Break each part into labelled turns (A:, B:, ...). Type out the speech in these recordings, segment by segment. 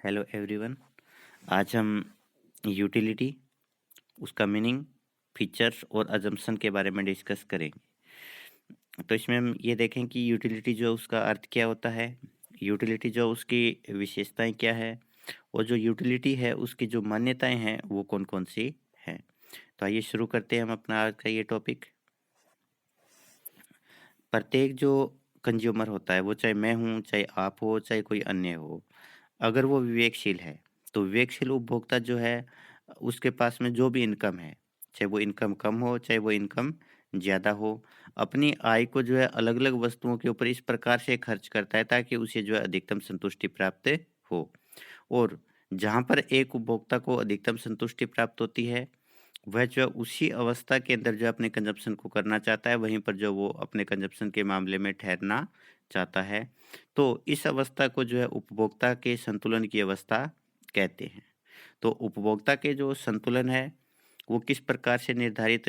A: Hello everyone. आज हम utility, उसका मीनिंग, फीचर्स और अजम्पशन के बारे में डिस्कस करेंगे। तो इसमें हम ये देखें कि यूटिलिटी जो उसका अर्थ क्या होता है, यूटिलिटी जो उसकी विशेषताएं क्या है, और जो यूटिलिटी है उसकी जो मान्यताएं हैं वो कौन कौन सी हैं। तो आइए शुरू करते हैं हम अपना आज का ये टॉपिक। प्रत्येक जो कंज्यूमर होता है, वो चाहे मैं हूँ, चाहे आप हो, चाहे कोई अन्य हो, अगर वो विवेकशील है, तो विवेकशील उपभोक्ता जो है, उसके पास में जो भी इनकम है, चाहे वो इनकम कम हो, चाहे वो इनकम ज़्यादा हो, अपनी आय को जो है अलग-अलग वस्तुओं के ऊपर इस प्रकार से खर्च करता है ताकि उसे जो है अधिकतम संतुष्टि प्राप्त हो। और जहाँ पर एक उपभोक्ता को अधिकतम संतुष्टि प्राप्त होती है, वह जो है उसी अवस्था के अंदर जो है अपने कंज़म्पशन को करना चाहता है, वहीं पर जो वो अपने कंज़म्पशन के मामले में ठहरना चाहता है। तो इस अवस्था को जो है उपभोक्ता के संतुलन की अवस्था कहते हैं। तो उपभोक्ता के जो संतुलन है, वो किस प्रकार से निर्धारित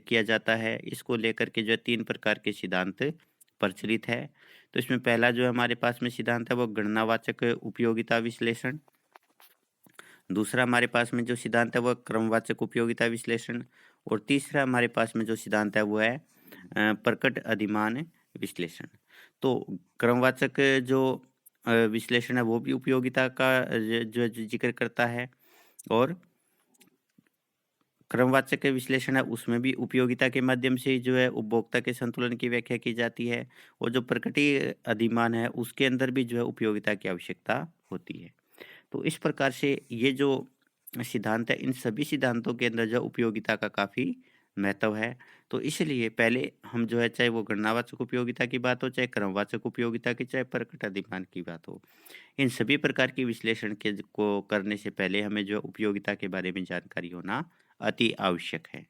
A: किया जाता है, इसको लेकर के जो है 3 प्रकार के सिद्धांत प्रचलित है। तो इसमें पहला जो हमारे पास में सिद्धांत है वो गणनावाचक उपयोगिता विश्लेषण। दूसरा हमारे पास में जो सिद्धांत है वो क्रमवाचक उपयोगिता विश्लेषण, और तीसरा हमारे पास में जो सिद्धांत है वो है प्रकट अधिमान विश्लेषण। तो क्रमवाचक जो विश्लेषण है वो भी उपयोगिता का जो जिक्र करता है, और क्रमवाचक विश्लेषण है उसमें भी उपयोगिता के माध्यम से जो है उपभोक्ता के संतुलन की व्याख्या की जाती है, और जो प्रकटीय अधिमान है उसके अंदर भी जो है उपयोगिता की आवश्यकता होती है। तो इस प्रकार से ये जो सिद्धांत है, इन सभी सिद्धांतों के अंदर जो उपयोगिता का काफ़ी महत्व है। तो इसलिए पहले हम जो है, चाहे वो गणनावाचक उपयोगिता की बात हो, चाहे क्रमवाचक उपयोगिता की, चाहे प्रकट अधिमान की बात हो, इन सभी प्रकार के विश्लेषण के को करने से पहले हमें जो उपयोगिता के बारे में जानकारी होना अति आवश्यक है।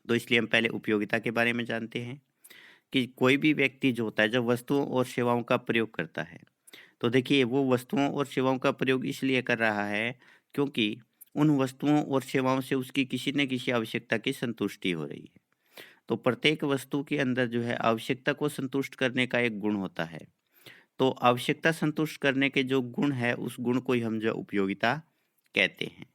A: तो इसलिए हम पहले उपयोगिता के बारे में जानते हैं कि कोई भी व्यक्ति जो होता है, जब वस्तुओं और सेवाओं का प्रयोग करता है, तो देखिए वो वस्तुओं और सेवाओं का प्रयोग इसलिए कर रहा है क्योंकि उन वस्तुओं और सेवाओं से उसकी किसी न किसी आवश्यकता की संतुष्टि हो रही है। तो प्रत्येक वस्तु के अंदर जो है आवश्यकता को संतुष्ट करने का एक गुण होता है। तो आवश्यकता संतुष्ट करने के जो गुण है, उस गुण को ही हम जो उपयोगिता कहते हैं।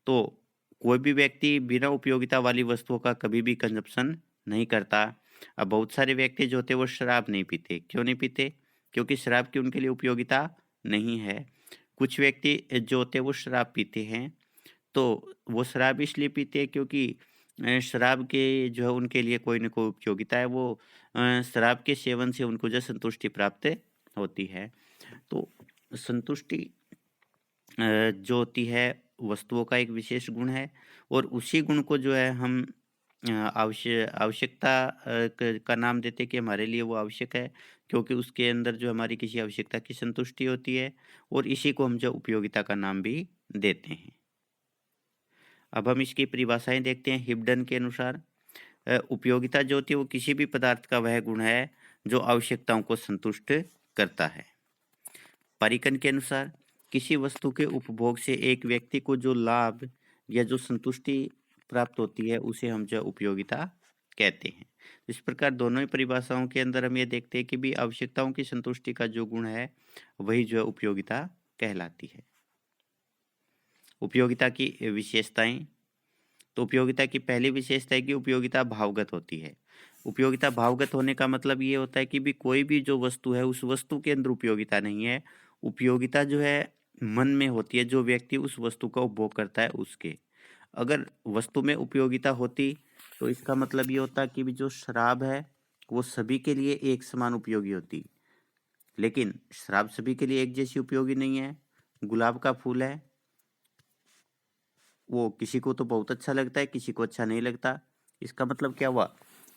A: तो कोई भी व्यक्ति बिना उपयोगिता वाली वस्तुओं का कभी भी कंजप्शन नहीं करता। अब बहुत सारे व्यक्ति जो होते हैं वो शराब नहीं पीते। क्यों नहीं पीते? क्योंकि शराब की उनके लिए उपयोगिता नहीं है। कुछ व्यक्ति जो होते हैं वो शराब पीते हैं, तो वो शराब इसलिए पीते हैं क्योंकि शराब के जो है उनके लिए कोई न कोई उपयोगिता है। वो शराब के सेवन से उनको जो संतुष्टि प्राप्त होती है। तो संतुष्टि जो होती है वस्तुओं का एक विशेष गुण है, और उसी गुण को जो है हम आवश्यकता का नाम देते हैं कि हमारे लिए वो आवश्यक है, क्योंकि उसके अंदर जो हमारी किसी आवश्यकता की संतुष्टि होती है, और इसी को हम जो उपयोगिता का नाम भी देते हैं। अब हम इसकी परिभाषाएं देखते हैं। हिब्डन के अनुसार उपयोगिता जो होती है वो किसी भी पदार्थ का वह गुण है जो आवश्यकताओं को संतुष्ट करता है। पारीकन के अनुसार किसी वस्तु के उपभोग से एक व्यक्ति को जो लाभ या जो संतुष्टि प्राप्त होती है उसे हम जो उपयोगिता कहते हैं। इस प्रकार दोनों ही परिभाषाओं के अंदर हम ये देखते हैं कि भी आवश्यकताओं की संतुष्टि का जो गुण है वही जो है उपयोगिता कहलाती है। उपयोगिता की विशेषताएं। तो उपयोगिता की पहली विशेषता है कि उपयोगिता भावगत होती है। उपयोगिता भावगत होने का मतलब ये होता है कि भी कोई भी जो वस्तु है उस वस्तु के अंदर उपयोगिता नहीं है। उपयोगिता जो है मन में होती है, जो व्यक्ति उस वस्तु का उपभोग करता है उसके। अगर वस्तु में उपयोगिता होती तो इसका मतलब ये होता कि भी जो शराब है वो सभी के लिए एक समान उपयोगी होती, लेकिन शराब सभी के लिए एक जैसी उपयोगी नहीं है। गुलाब का फूल है, वो किसी को तो बहुत अच्छा लगता है, किसी को अच्छा नहीं लगता। इसका मतलब क्या हुआ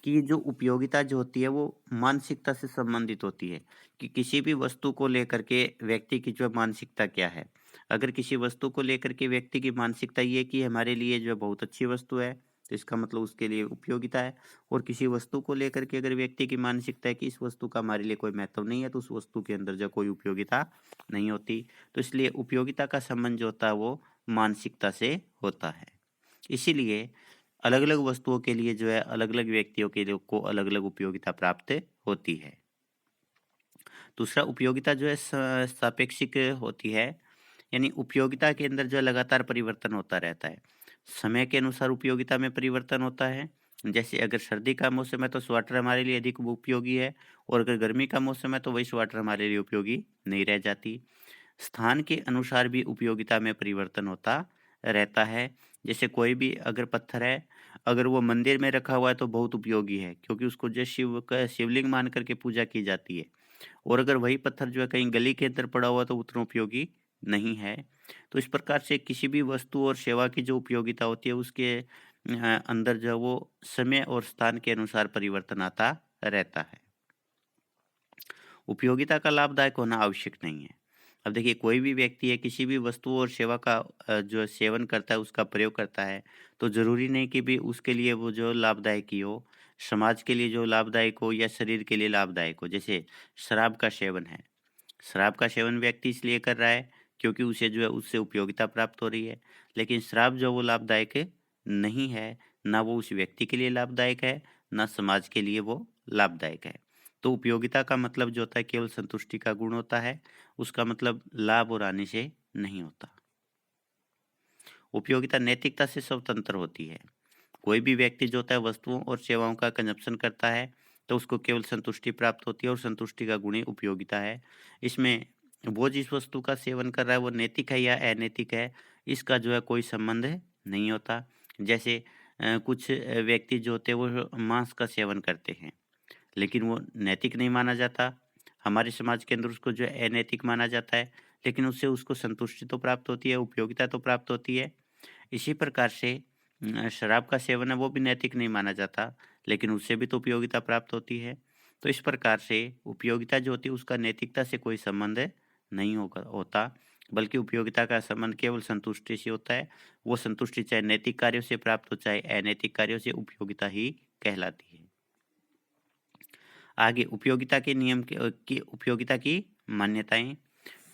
A: कि ये जो उपयोगिता जो होती है वो मानसिकता से संबंधित होती है, कि किसी भी वस्तु को लेकर के व्यक्ति की जो मानसिकता क्या है। अगर किसी वस्तु को लेकर के व्यक्ति की मानसिकता ये है कि हमारे लिए जो है बहुत अच्छी वस्तु है, तो इसका मतलब उसके लिए उपयोगिता है। और किसी वस्तु को लेकर के अगर व्यक्ति की मानसिकता है कि इस वस्तु का हमारे लिए कोई महत्व नहीं है, तो उस वस्तु के अंदर जो कोई उपयोगिता नहीं होती। तो इसलिए उपयोगिता का संबंध जो होता है वो मानसिकता से होता है। इसीलिए अलग-अलग वस्तुओं के लिए जो है अलग-अलग व्यक्तियों के लिए को अलग-अलग उपयोगिता प्राप्त होती है। दूसरा उपयोगिता जो है सापेक्षिक होती है। यानी उपयोगिता के अंदर जो है लगातार परिवर्तन होता रहता है। समय के अनुसार उपयोगिता में परिवर्तन होता है। जैसे अगर सर्दी का मौसम है तो स्वेटर हमारे लिए अधिक उपयोगी है, और अगर गर्मी का मौसम है तो वही स्वेटर हमारे लिए उपयोगी नहीं रह जाती। स्थान के अनुसार भी उपयोगिता में परिवर्तन होता रहता है। जैसे कोई भी अगर पत्थर है, अगर वो मंदिर में रखा हुआ है तो बहुत उपयोगी है, क्योंकि उसको जो शिव का शिवलिंग मान करके पूजा की जाती है। और अगर वही पत्थर जो है कहीं गली के अंदर पड़ा हुआ तो उतना उपयोगी नहीं है। तो इस प्रकार से किसी भी वस्तु और सेवा की जो उपयोगिता होती है उसके अंदर जो है वो समय और स्थान के अनुसार परिवर्तन आता रहता है। उपयोगिता का लाभदायक होना आवश्यक नहीं है। अब देखिए, कोई भी व्यक्ति है किसी भी वस्तु और सेवा का जो सेवन करता है, उसका प्रयोग करता है, तो ज़रूरी नहीं कि भी उसके लिए वो जो लाभदायक ही हो, समाज के लिए जो लाभदायक हो या शरीर के लिए लाभदायक हो। जैसे शराब का सेवन है, शराब का सेवन व्यक्ति इसलिए कर रहा है क्योंकि उसे जो है उससे उपयोगिता प्राप्त हो रही है। लेकिन शराब जो वो लाभदायक नहीं है, ना वो उस व्यक्ति के लिए लाभदायक है, ना समाज के लिए वो लाभदायक है। तो उपयोगिता का मतलब जो होता है केवल संतुष्टि का गुण होता है, उसका मतलब लाभ और हानि से नहीं होता। उपयोगिता नैतिकता से स्वतंत्र होती है। कोई भी व्यक्ति जो होता है वस्तुओं और सेवाओं का कंजप्शन करता है, तो उसको केवल संतुष्टि प्राप्त होती है, और संतुष्टि का गुण ही उपयोगिता है। इसमें वो जिस वस्तु का सेवन कर रहा है वो नैतिक है या अनैतिक है, इसका जो है कोई संबंध नहीं होता। जैसे कुछ व्यक्ति जो होते हैं वो मांस का सेवन करते हैं, लेकिन वो नैतिक नहीं माना जाता। हमारे समाज के अंदर उसको जो है अनैतिक माना जाता है, लेकिन उससे उसको संतुष्टि तो प्राप्त होती है, उपयोगिता तो प्राप्त होती है। इसी प्रकार से शराब का सेवन है वो भी नैतिक नहीं माना जाता, लेकिन उससे भी तो उपयोगिता प्राप्त होती है। तो इस प्रकार से उपयोगिता जो होती है उसका नैतिकता से कोई संबंध नहीं होता, बल्कि उपयोगिता का संबंध केवल संतुष्टि से होता है। वो संतुष्टि चाहे नैतिक कार्यों से प्राप्त हो चाहे अनैतिक कार्यों से, उपयोगिता ही कहलाती है। आगे उपयोगिता के नियम की उपयोगिता की मान्यताएं।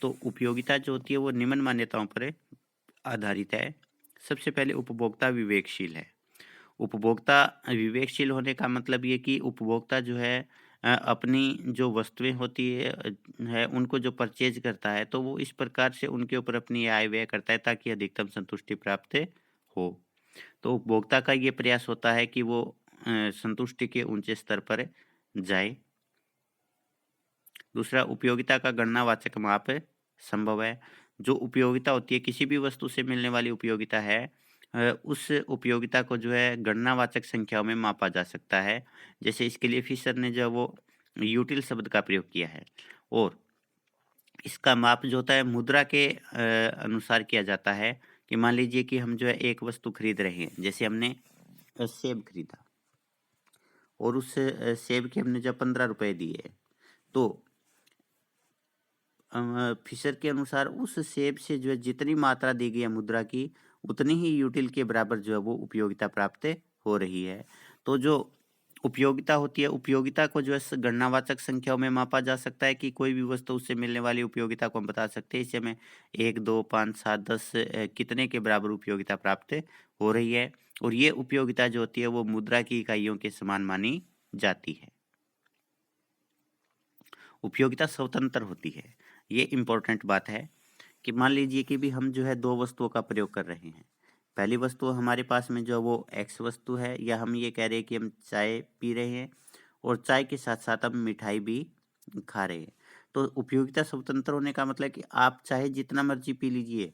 A: तो उपयोगिता जो होती है वो निम्न मान्यताओं पर आधारित है। सबसे पहले उपभोक्ता विवेकशील है। उपभोक्ता विवेकशील होने का मतलब ये कि उपभोक्ता जो है अपनी जो वस्तुएं होती है उनको जो परचेज करता है तो वो इस प्रकार से उनके ऊपर अपनी आय व्यय करता है ताकि अधिकतम संतुष्टि प्राप्त हो। तो उपभोक्ता का ये प्रयास होता है कि वो संतुष्टि के ऊंचे स्तर पर जाए। दूसरा, उपयोगिता का गणनावाचक माप संभव है। जो उपयोगिता होती है किसी भी वस्तु से मिलने वाली उपयोगिता है, उस उपयोगिता को जो है गणनावाचक संख्याओं में मापा जा सकता है। जैसे इसके लिए फिशर ने जो वो यूटिल शब्द का प्रयोग किया है, और इसका माप जो होता है मुद्रा के अनुसार किया जाता है। कि मान लीजिए कि हम जो है एक वस्तु खरीद रहे हैं, जैसे हमने सेब खरीदा, और उस सेब के हमने जब 15 रुपए दिए, तो फिशर के अनुसार उस सेब से जो है जितनी मात्रा दी गई है मुद्रा की, उतनी ही यूटिल के बराबर जो है वो उपयोगिता प्राप्त हो रही है। तो जो उपयोगिता होती है, उपयोगिता को जो है गणनावाचक संख्याओं में मापा जा सकता है। कि कोई भी वस्तु उससे मिलने वाली उपयोगिता को हम बता सकते हैं, इसे हमें 1, 2, 5, 7, 10 कितने के बराबर उपयोगिता प्राप्त हो रही है। और ये उपयोगिता जो होती है वो मुद्रा की इकाइयों के समान मानी जाती है। उपयोगिता स्वतंत्र होती है। ये इम्पोर्टेंट बात है। कि मान लीजिए कि भी हम जो है 2 वस्तुओं का प्रयोग कर रहे हैं। पहली वस्तु हमारे पास में जो है वो एक्स वस्तु है, या हम ये कह रहे हैं कि हम चाय पी रहे हैं, और चाय के साथ-साथ हम मिठाई भी खा रहे हैं। तो उपयोगिता स्वतंत्र होने का मतलब है कि आप चाहे जितना मर्ज़ी पी लीजिए,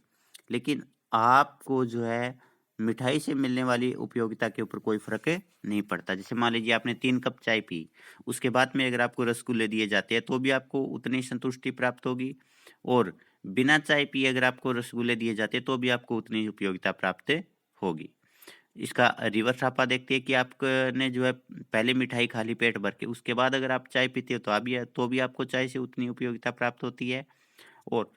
A: लेकिन आपको जो है मिठाई से मिलने वाली उपयोगिता के ऊपर कोई फ़र्क नहीं पड़ता। जैसे मान लीजिए आपने 3 कप चाय पी, उसके बाद में अगर आपको रसगुल्ले दिए जाते हैं तो भी आपको उतनी संतुष्टि प्राप्त होगी, और बिना चाय पिए अगर आपको रसगुल्ले दिए जाते तो भी आपको उतनी ही उपयोगिता प्राप्त होगी। इसका रिवर्स आपा देखते हैं कि आपने जो है पहले मिठाई खा ली पेट भर के, उसके बाद अगर आप चाय पीते हो तो भी आपको चाय से उतनी उपयोगिता प्राप्त होती है। और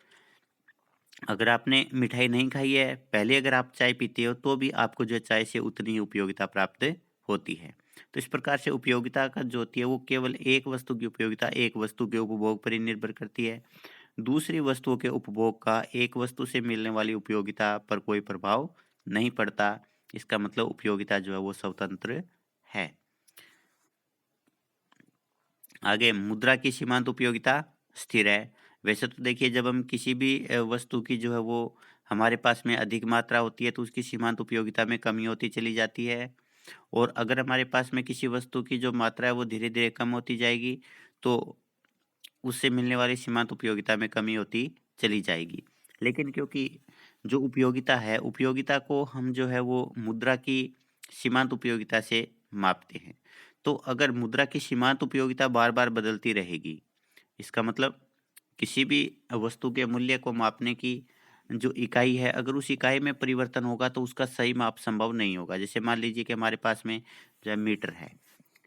A: अगर आपने मिठाई नहीं खाई है, पहले अगर आप चाय पीते हो तो भी आपको जो है चाय से उतनी ही उपयोगिता प्राप्त होती है। तो इस प्रकार से उपयोगिता का जो होती है वो केवल एक वस्तु की उपयोगिता एक वस्तु के उपभोग पर ही निर्भर करती है। दूसरी वस्तुओं के उपभोग का एक वस्तु से मिलने वाली उपयोगिता पर कोई प्रभाव नहीं पड़ता। इसका मतलब उपयोगिता जो है वो स्वतंत्र है। आगे, मुद्रा की सीमांत उपयोगिता स्थिर है। वैसे तो देखिए जब हम किसी भी वस्तु की जो है वो हमारे पास में अधिक मात्रा होती है तो उसकी सीमांत उपयोगिता में कमी होती चली जाती है। और अगर हमारे पास में किसी वस्तु की जो मात्रा है वो धीरे-धीरे कम होती जाएगी, तो उससे मिलने वाली सीमांत उपयोगिता में कमी होती चली जाएगी। लेकिन क्योंकि जो उपयोगिता है, उपयोगिता को हम जो है वो मुद्रा की सीमांत उपयोगिता से मापते हैं। तो अगर मुद्रा की सीमांत उपयोगिता बार-बार बदलती रहेगी, इसका मतलब किसी भी वस्तु के मूल्य को मापने की जो इकाई है, अगर उस इकाई में परिवर्तन होगा तो उसका सही माप संभव नहीं होगा। जैसे मान लीजिए कि हमारे पास में जो है मीटर है।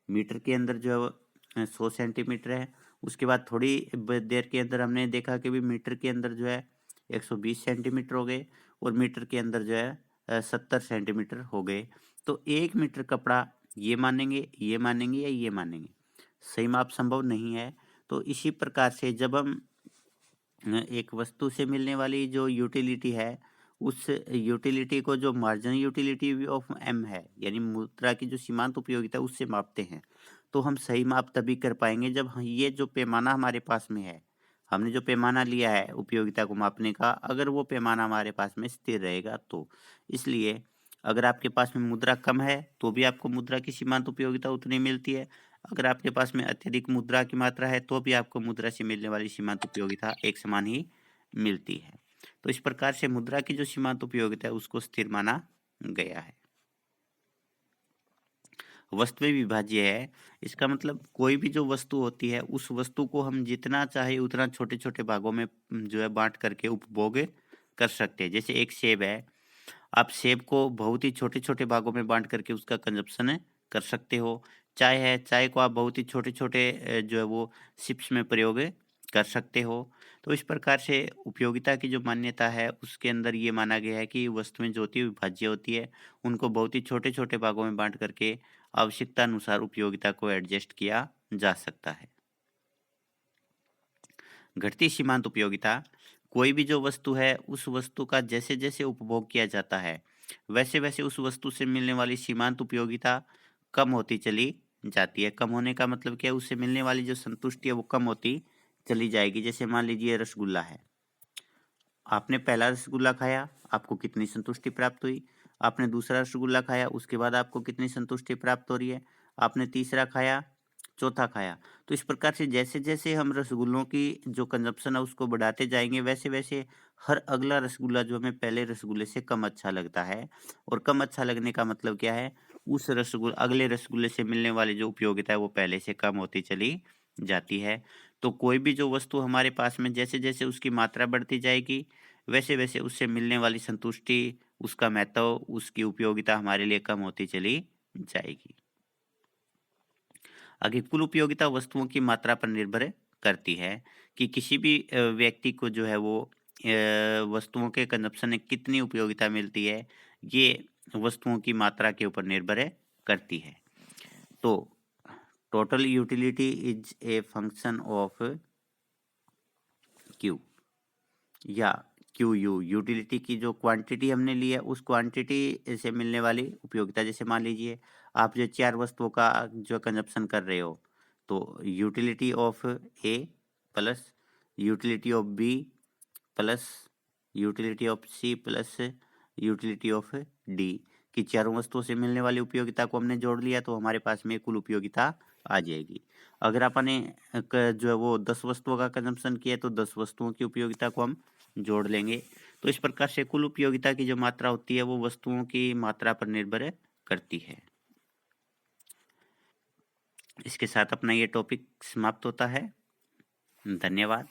A: मीटर के अंदर जो है वो 100 सेंटीमीटर है। उसके बाद थोड़ी देर के अंदर हमने देखा कि भी मीटर के अंदर जो है 120 सेंटीमीटर हो गए और मीटर के अंदर जो है 70 सेंटीमीटर हो गए। तो 1 मीटर कपड़ा ये मानेंगे या ये मानेंगे? सही माप संभव नहीं है। तो इसी प्रकार से जब हम एक वस्तु से मिलने वाली जो यूटिलिटी है, उस यूटिलिटी को जो मार्जिनल यूटिलिटी ऑफ एम है, यानी मुद्रा की जो सीमांत उपयोगिता है, उससे मापते हैं। तो हम सही माप तभी कर पाएँगे जब ये जो पैमाना हमारे पास में है, हमने जो पैमाना लिया है उपयोगिता को मापने का, अगर वो पैमाना हमारे पास में स्थिर रहेगा तो। इसलिए अगर आपके पास में मुद्रा कम है, तो भी आपको मुद्रा की सीमांत उपयोगिता उतनी मिलती है। अगर आपके पास में अत्यधिक मुद्रा की मात्रा है, तो भी आपको मुद्रा से मिलने वाली सीमांत उपयोगिता एक समान ही मिलती है। तो इस प्रकार से मुद्रा की जो सीमांत उपयोगिता है, उसको स्थिर माना गया है। वस्तु में विभाज्य है, इसका मतलब कोई भी जो वस्तु होती है, उस वस्तु को हम जितना चाहे उतना छोटे-छोटे भागों में जो है बाँट करके उपभोग कर सकते हैं। जैसे एक सेब है, आप सेब को बहुत ही छोटे-छोटे भागों में बाँट करके उसका कंज़म्पशन कर सकते हो। चाय है, चाय को आप बहुत ही छोटे-छोटे जो है वो सिप्स में प्रयोग कर सकते हो। तो इस प्रकार से उपयोगिता की जो मान्यता है, उसके अंदर ये माना गया है कि वस्तुएँ जो होती है विभाज्य होती है, उनको बहुत ही छोटे-छोटे भागों में बाँट करके आवश्यकता अनुसार उपयोगिता को एडजस्ट किया जा सकता है। घटती सीमांत उपयोगिता, कोई भी जो वस्तु है, उस वस्तु का जैसे-जैसे उपभोग किया जाता है, वैसे-वैसे उस वस्तु से मिलने वाली सीमांत उपयोगिता कम होती चली जाती है। कम होने का मतलब क्या है? उससे मिलने वाली जो संतुष्टि है, वो कम होती चली जाएगी। जैसे मान लीजिए रसगुल्ला है, आपने पहला रसगुल्ला खाया, आपको कितनी संतुष्टि प्राप्त हुई। आपने दूसरा रसगुल्ला खाया, उसके बाद आपको कितनी संतुष्टि प्राप्त हो रही है। आपने तीसरा खाया, चौथा खाया। तो इस प्रकार से जैसे-जैसे हम रसगुल्लों की जो कंज़म्पशन है उसको बढ़ाते जाएँगे, वैसे-वैसे हर अगला रसगुल्ला जो हमें पहले रसगुल्ले से कम अच्छा लगता है। और कम अच्छा लगने का मतलब क्या है? उस अगले रसगुल्ले से मिलने वाली जो उपयोगिता है वो पहले से कम होती चली जाती है। तो कोई भी जो वस्तु हमारे पास में जैसे-जैसे उसकी मात्रा बढ़ती जाएगी, वैसे-वैसे उससे मिलने वाली संतुष्टि, उसका महत्व, उसकी उपयोगिता हमारे लिए कम होती चली जाएगी। आगे कुल उपयोगिता वस्तुओं की मात्रा पर निर्भर करती है कि किसी भी व्यक्ति को जो है वो वस्तुओं के कंजप्शन में कितनी उपयोगिता मिलती है, ये वस्तुओं की मात्रा के ऊपर निर्भर करती है। तो total utility is a function of Q या क्यू यू, यूटिलिटी की जो क्वांटिटी हमने ली है उस क्वांटिटी से मिलने वाली उपयोगिता। जैसे मान लीजिए आप जो 4 वस्तुओं का जो कंजप्शन कर रहे हो, तो utility of A plus utility of B plus utility of C plus utility of D की चारों वस्तुओं से मिलने वाली उपयोगिता को हमने जोड़ लिया तो हमारे पास में कुल उपयोगिता आ जाएगी। अगर आपने जो है वो 10 वस्तुओं का कंजम्पशन किया तो 10 वस्तुओं की उपयोगिता को हम जोड़ लेंगे। तो इस प्रकार से कुल उपयोगिता की जो मात्रा होती है वो वस्तुओं की मात्रा पर निर्भर करती है। इसके साथ अपना ये टॉपिक समाप्त होता है। धन्यवाद।